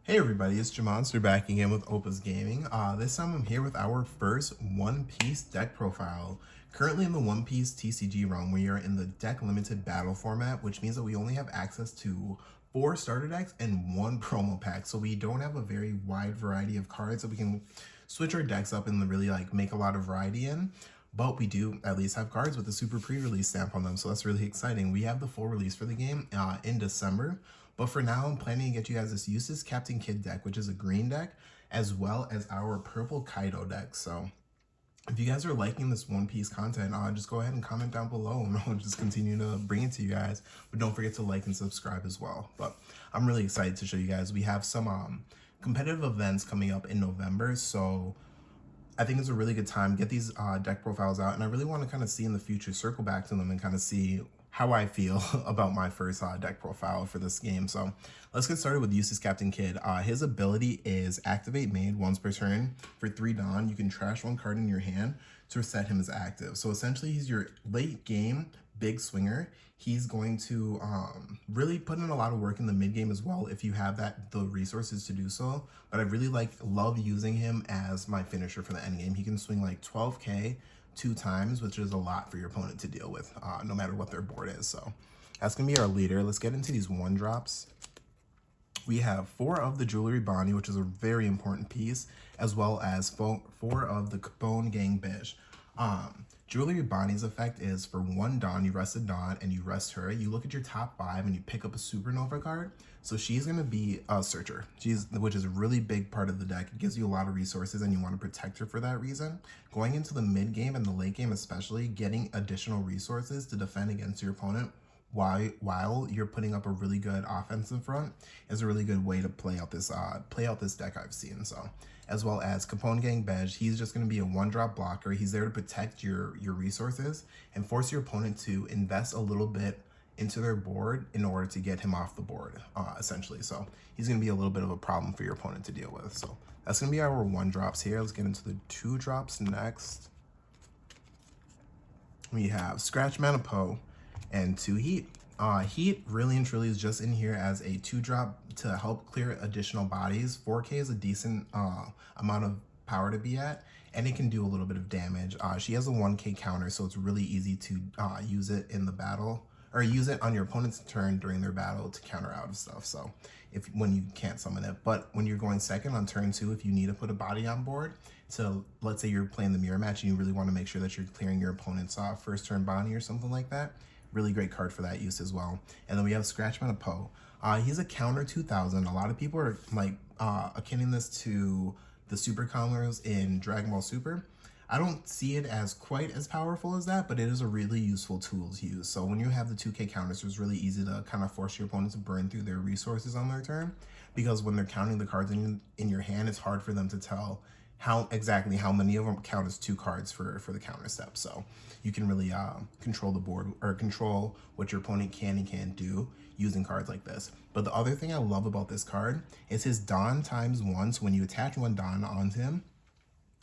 Hey everybody, it's Jamonster back again with Opus Gaming. This time I'm here with our first One Piece deck profile. Currently in the One Piece TCG realm, we are in the deck limited battle format, which means that we only have access to 4 starter decks and 1 promo pack. So we don't have a very wide variety of cards that we can switch our decks up and really make a lot of variety in. But we do at least have cards with the super pre-release stamp on them, so that's really exciting. We have the full release for the game in December. But for now, I'm planning to get you guys this Eustass Captain Kid deck, which is a green deck, as well as our purple Kaido deck. So if you guys are liking this One Piece content, just go ahead and comment down below and I'll just continue to bring it to you guys. But don't forget to like and subscribe as well. But I'm really excited to show you guys. We have some competitive events coming up in November, so I think it's a really good time to get these deck profiles out, and I really want to kind of see in the future, circle back to them and kind of see how I feel about my first deck profile for this game. So let's get started with Eustass Captain Kid. His ability is Activate Made once per turn. For 3 Dawn, you can trash 1 card in your hand to set him as active. So essentially, he's your late game big swinger. He's going to really put in a lot of work in the mid game as well if you have the resources to do so. But I really love using him as my finisher for the end game. He can swing like 12k 2 times, which is a lot for your opponent to deal with, no matter what their board is. So that's gonna be our leader. Let's get into these 1-drops. We have 4 of the Jewelry Bonnie, which is a very important piece, as well as 4 of the Capone Gang Bish. Jewelry Bonnie's effect is for 1 Dawn, you rest a Dawn and you rest her. You look at your top 5 and you pick up a Supernova card. So she's going to be a searcher, which is a really big part of the deck. It gives you a lot of resources and you want to protect her for that reason. Going into the mid game and the late game especially, getting additional resources to defend against your opponent while you're putting up a really good offensive front is a really good way to play out this deck I've seen. So as well as Capone Gang Bej, he's just going to be a 1-drop blocker. He's there to protect your resources and force your opponent to invest a little bit into their board in order to get him off the board, essentially. So he's going to be a little bit of a problem for your opponent to deal with. So that's going to be our 1-drops here. Let's get into the 2-drops next. We have Scratch Mana Poe and 2 Heat. Heat really and truly is just in here as a 2-drop to help clear additional bodies. 4k is a decent amount of power to be at, and it can do a little bit of damage. She has a 1k counter, so it's really easy to use it in the battle, or use it on your opponent's turn during their battle to counter out of stuff. So when you can't summon it, but when you're going second on turn 2, if you need to put a body on board, so let's say you're playing the mirror match and you really want to make sure that you're clearing your opponent's first turn Bonnie or something like that, really great card for that use as well. And then we have Scratch Mana Poe. He's a counter 2000. A lot of people are akinning this to the super combos in Dragon Ball Super. I don't see it as quite as powerful as that, but it is a really useful tool to use. So when you have the 2k counters, it's really easy to kind of force your opponent to burn through their resources on their turn, because when they're counting the cards in your hand, it's hard for them to tell exactly how many of them count as 2 cards for the counter step. So you can really control the board, or control what your opponent can and can't do using cards like this. But the other thing I love about this card is his Dawn ×1. So when you attach 1 Dawn onto him,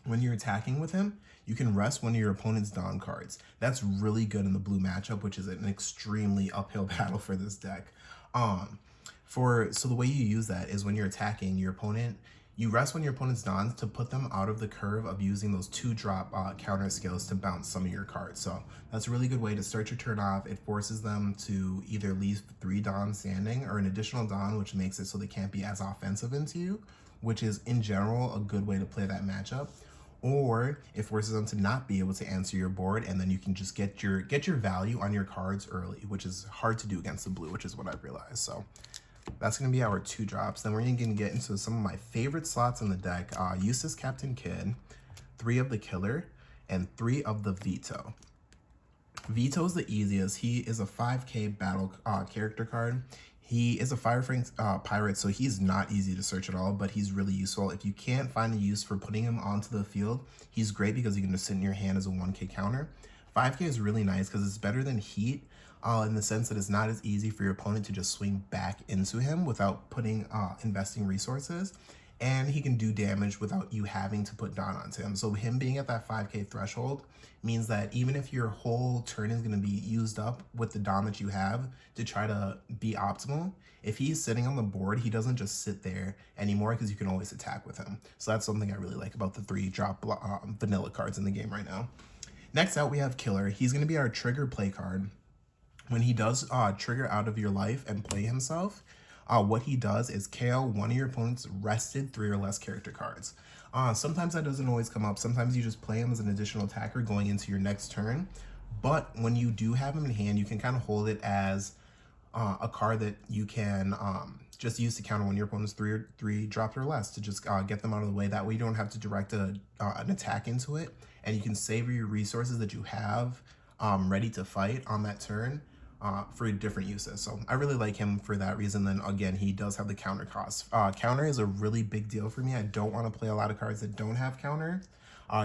when you're attacking with him, you can rest one of your opponent's Dawn cards. That's really good in the blue matchup, which is an extremely uphill battle for this deck. So the way you use that is when you're attacking your opponent, you rest one of your opponent's Dawns to put them out of the curve of using those 2-drop counter skills to bounce some of your cards. So that's a really good way to start your turn off. It forces them to either leave 3 Dawns standing or an additional Dawn, which makes it so they can't be as offensive into you, which is in general a good way to play that matchup. Or it forces them to not be able to answer your board, and then you can just get your value on your cards early, which is hard to do against the blue, which is what I've realized. So that's going to be our 2-drops. Then we're going to get into some of my favorite slots in the deck. Eustass Captain Kid, 3 of the Killer, and 3 of the Veto. Veto is the easiest. He is a 5k battle character card. He is a Firefang pirate, so he's not easy to search at all, but he's really useful. If you can't find a use for putting him onto the field, he's great because you can just sit in your hand as a 1k counter. 5k is really nice because it's better than Heat, in the sense that it's not as easy for your opponent to just swing back into him without investing resources. and he can do damage without you having to put Dawn onto him. So him being at that 5k threshold means that even if your whole turn is going to be used up with the Dawn that you have to try to be optimal, if he's sitting on the board, he doesn't just sit there anymore because you can always attack with him. So that's something I really like about the 3-drop vanilla cards in the game right now. Next out, we have Killer. He's going to be our trigger play card. When he does trigger out of your life and play himself, what he does is KO one of your opponent's rested 3 or less character cards. Sometimes that doesn't always come up. Sometimes you just play him as an additional attacker going into your next turn. But when you do have him in hand, you can kind of hold it as a card that you can just use to counter when your opponent's 3 dropped or less to just get them out of the way. That way you don't have to direct an attack into it, and you can save your resources that you have ready to fight on that turn for different uses. So I really like him for that reason. Then again, he does have the counter cost. Counter is a really big deal for me. I don't want to play a lot of cards that don't have counter.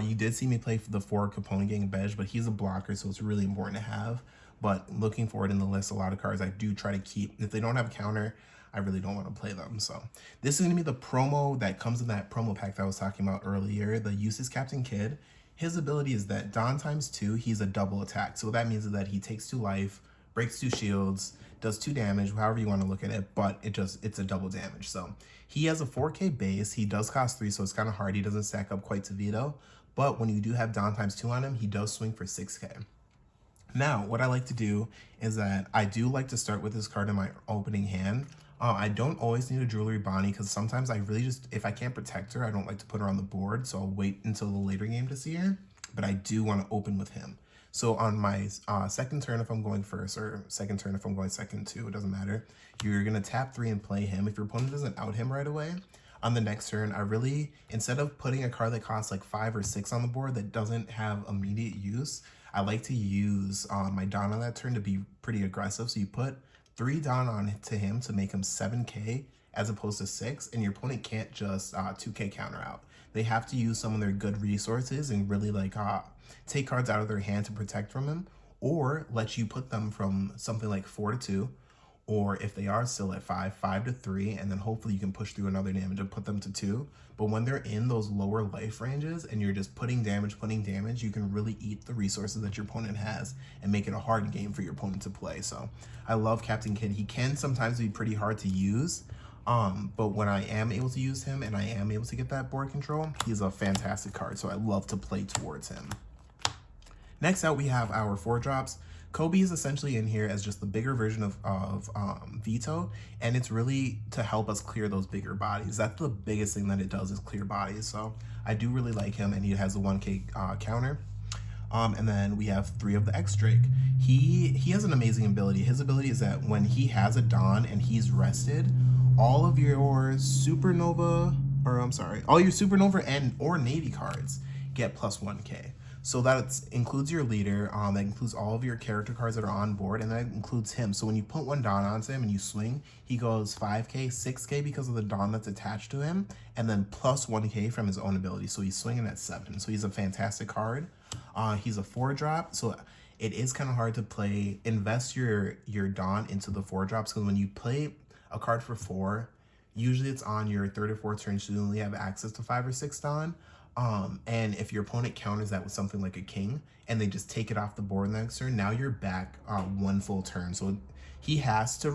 You did see me play for the 4 Capone Gang Bej, but he's a blocker, so it's really important to have. But looking forward in the list, a lot of cards I do try to keep. If they don't have a counter, I really don't want to play them. So this is going to be the promo that comes in that promo pack that I was talking about earlier, the Eustass Captain Kidd. His ability is that Dawn ×2, he's a double attack. So what that means is that he takes 2 life, breaks 2 shields, does 2 damage, however you want to look at it, but it's a double damage. So he has a 4k base. He does cost 3, so it's kind of hard. He doesn't stack up quite to Veto. But when you do have Dawn ×2 on him, he does swing for 6k. Now, what I like to do is that I do like to start with this card in my opening hand. I don't always need a Jewelry Bonnie because sometimes I really just, if I can't protect her, I don't like to put her on the board. So I'll wait until the later game to see her. But I do want to open with him. So on my second turn, if I'm going first, or second turn if I'm going second too, it doesn't matter. You're going to tap 3 and play him. If your opponent doesn't out him right away, on the next turn, I really, instead of putting a card that costs like 5 or 6 on the board that doesn't have immediate use, I like to use my Dawn on that turn to be pretty aggressive. So you put 3 Dawn on to him to make him 7k as opposed to 6, and your opponent can't just 2k counter out. They have to use some of their good resources and really like take cards out of their hand to protect from him, or let you put them from something like 4 to 2, or if they are still at 5, 5 to 3, and then hopefully you can push through another damage and put them to 2. But when they're in those lower life ranges and you're just putting damage, you can really eat the resources that your opponent has and make it a hard game for your opponent to play. So I love Captain Kidd. He can sometimes be pretty hard to use, but when I am able to use him and I am able to get that board control, he's a fantastic card. So I love to play towards him. Next out, we have our 4-drops. Kobe is essentially in here as just the bigger version of Veto, and it's really to help us clear those bigger bodies. That's the biggest thing that it does, is clear bodies. So I do really like him, and he has a 1k counter. And then we have 3 of the X Drake. He has an amazing ability. His ability is that when he has a Dawn and he's rested, all of your Supernova, all your Supernova and or Navy cards get plus 1k. So that includes your leader, that includes all of your character cards that are on board, and that includes him. So when you put 1 Dawn onto him and you swing, he goes 5k, 6k because of the Dawn that's attached to him, and then plus 1k from his own ability. So he's swinging at 7. So he's a fantastic card. He's a 4-drop, so it is kind of hard to play. Invest your Dawn into the 4-drops, because when you play a card for 4, usually it's on your 3rd or 4th turn, so you only have access to 5 or 6 Dawn. And if your opponent counters that with something like a king and they just take it off the board the next turn, now you're back 1 full turn. So he has to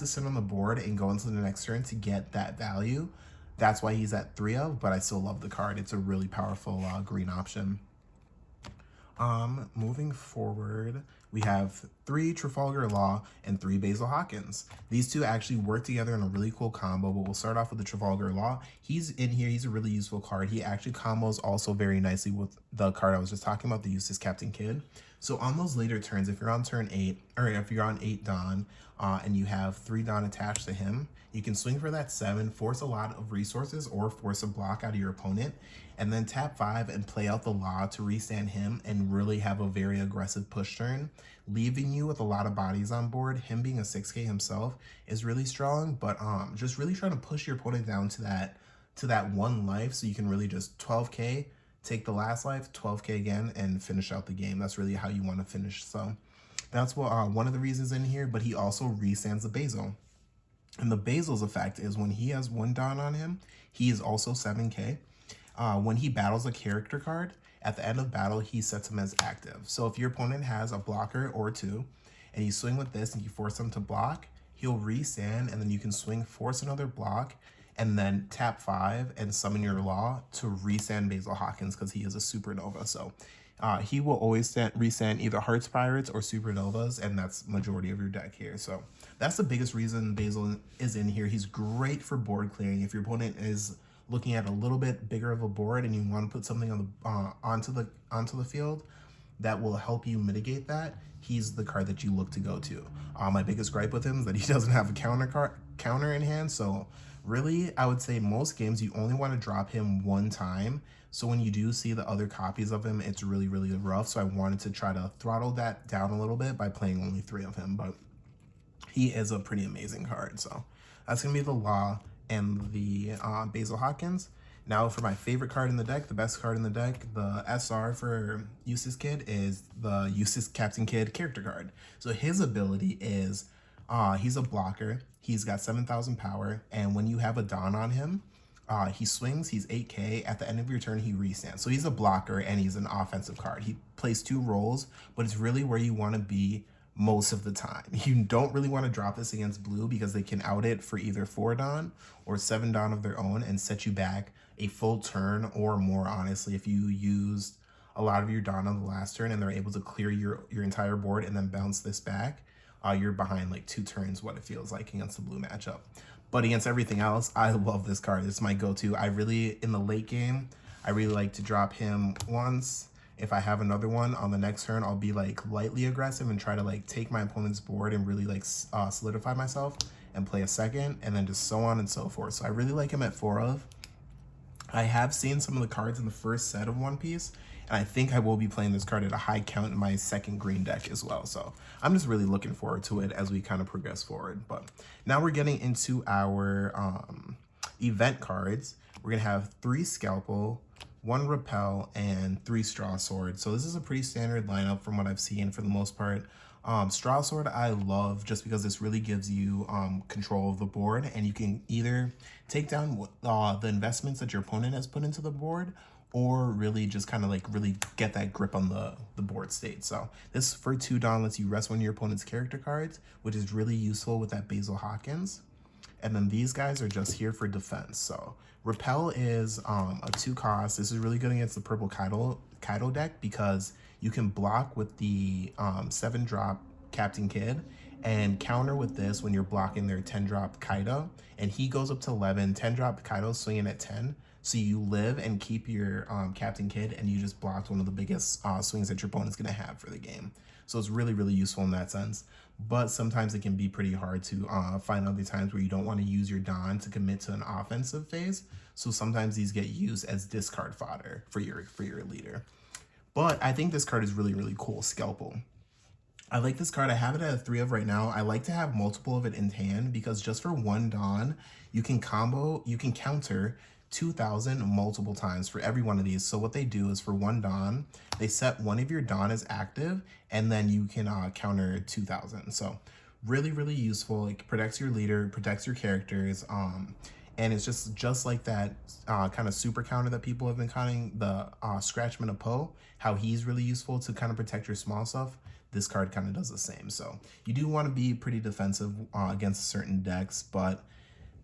sit on the board and go into the next turn to get that value. That's why he's at 3 of, but I still love the card. It's a really powerful green option. Moving forward, we have 3 Trafalgar Law and 3 Basil Hawkins. These 2 actually work together in a really cool combo, but we'll start off with the Trafalgar Law. He's in here. He's a really useful card. He actually combos also very nicely with the card I was just talking about, the Eustass Captain Kidd. So on those later turns, if you're on turn 8, or if you're on 8 Dawn, and you have 3 Dawn attached to him, you can swing for that 7, force a lot of resources, or force a block out of your opponent, and then tap 5 and play out the Law to restand him and really have a very aggressive push turn, leaving you with a lot of bodies on board. Him being a 6k himself is really strong, but just really trying to push your opponent down to that 1 life, so you can really just 12k, take the last life, 12k again, and finish out the game. That's really how you want to finish. So that's what one of the reasons in here, but he also restands the Basil. And the Basil's effect is when he has 1 Dawn on him, he is also 7k. When he battles a character card, at the end of battle, he sets him as active. So if your opponent has a blocker or 2, and you swing with this and you force him to block, he'll re-stand, and then you can swing, force another block, and then tap 5 and summon your Law to re-stand Basil Hawkins because he is a supernova. So he will always re-stand either Hearts Pirates or Supernovas, and that's majority of your deck here. So that's the biggest reason Basil is in here. He's great for board clearing. If your opponent is looking at a little bit bigger of a board and you want to put something on the onto the field that will help you mitigate that, he's the card that you look to go to. My biggest gripe with him is that he doesn't have a counter in hand. So really, I would say most games you only want to drop him 1 time. So when you do see the other copies of him, it's really, really rough. So I wanted to try to throttle that down a little bit by playing only 3 of him, but he is a pretty amazing card. So that's going to be the Law and the Basil Hawkins. Now for my favorite card in the deck, the best card in the deck, the SR for Eustass Kid is the Eustass Captain Kid character card. So his ability is, he's a blocker, he's got 7,000 power, and when you have a Dawn on him, he swings, he's 8k, at the end of your turn he restands. So he's a blocker and he's an offensive card. He plays 2 roles, but it's really where you want to be most of the time. You don't really want to drop this against blue because they can out it for either 4 Dawn or 7 Dawn of their own and set you back a full turn or more, honestly. If you used a lot of your Dawn on the last turn and they're able to clear your entire board and then bounce this back, you're behind like 2 turns, what it feels like against the blue matchup. But against everything else, I love this card. It's my go-to. I really, in the late game, I really like to drop him once. If I have another one on the next turn, I'll be like lightly aggressive and try to like take my opponent's board and really like solidify myself and play a second, and then just so on and so forth. So I really like him at 4 of. I have seen some of the cards in the first set of One Piece, and I think I will be playing this card at a high count in my second green deck as well. So I'm just really looking forward to it as we kind of progress forward. But now we're getting into our event cards. We're gonna have 3 Scalpel, 1 Repel, and 3 Straw Sword. So this is a pretty standard lineup from what I've seen for the most part. Straw Sword I love just because this really gives you control of the board, and you can either take down the investments that your opponent has put into the board, or really just kind of like really get that grip on the board state. So this for 2 Dawn lets you rest one of your opponent's character cards, which is really useful with that Basil Hawkins. And then these guys are just here for defense. So Repel is a 2 cost. This is really good against the purple Kaido deck because you can block with the 7 drop Captain Kid and counter with this when you're blocking their 10 drop Kaido, and he goes up to 11, 10 drop Kaido swinging at 10. So you live and keep your Captain Kid, and you just blocked one of the biggest swings that your opponent's gonna have for the game. So it's really, really useful in that sense. But sometimes it can be pretty hard to find other times where you don't want to use your Dawn to commit to an offensive phase. So sometimes these get used as discard fodder for your leader. But I think this card is really, really cool, Scalpel. I like this card. I have it at a 3 of right now. I like to have multiple of it in hand because just for 1 Dawn, you can counter 2,000 multiple times for every one of these. So what they do is for 1 Dawn, they set one of your Dawn as active, and then you can counter 2,000. So really, really useful. It protects your leader, protects your characters, and it's just like that kind of super counter that people have been counting, the Scratchman of Poe, how he's really useful to kind of protect your small stuff. This card kind of does the same. So you do want to be pretty defensive against certain decks, but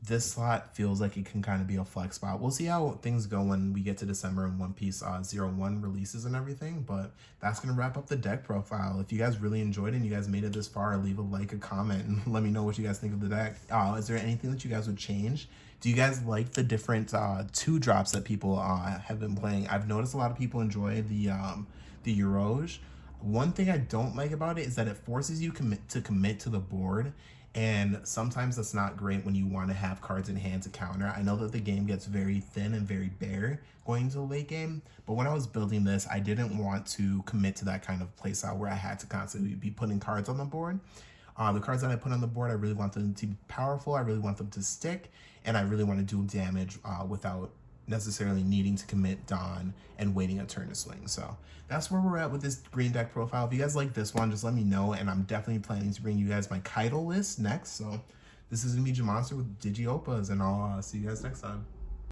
this slot feels like it can kind of be a flex spot. We'll see how things go when we get to December and One Piece 01 releases and everything, but that's going to wrap up the deck profile. If you guys really enjoyed it and you guys made it this far, leave a like, a comment, and let me know what you guys think of the deck. Is there anything that you guys would change? Do you guys like the different 2 drops that people have been playing? I've noticed a lot of people enjoy the Euros. One thing I don't like about it is that it forces you to commit to the board, and sometimes that's not great when you want to have cards in hand to counter. I know that the game gets very thin and very bare going into the late game, but when I was building this, I didn't want to commit to that kind of playstyle where I had to constantly be putting cards on the board. The cards that I put on the board, I really want them to be powerful, I really want them to stick, and I really want to do damage without necessarily needing to commit Dawn and waiting a turn to swing. So that's where we're at with this green deck profile. If you guys like this one, just let me know, and I'm definitely planning to bring you guys my Kaido list next. So This is going to be Jamonster with Digi Opas, and I'll see you guys next time.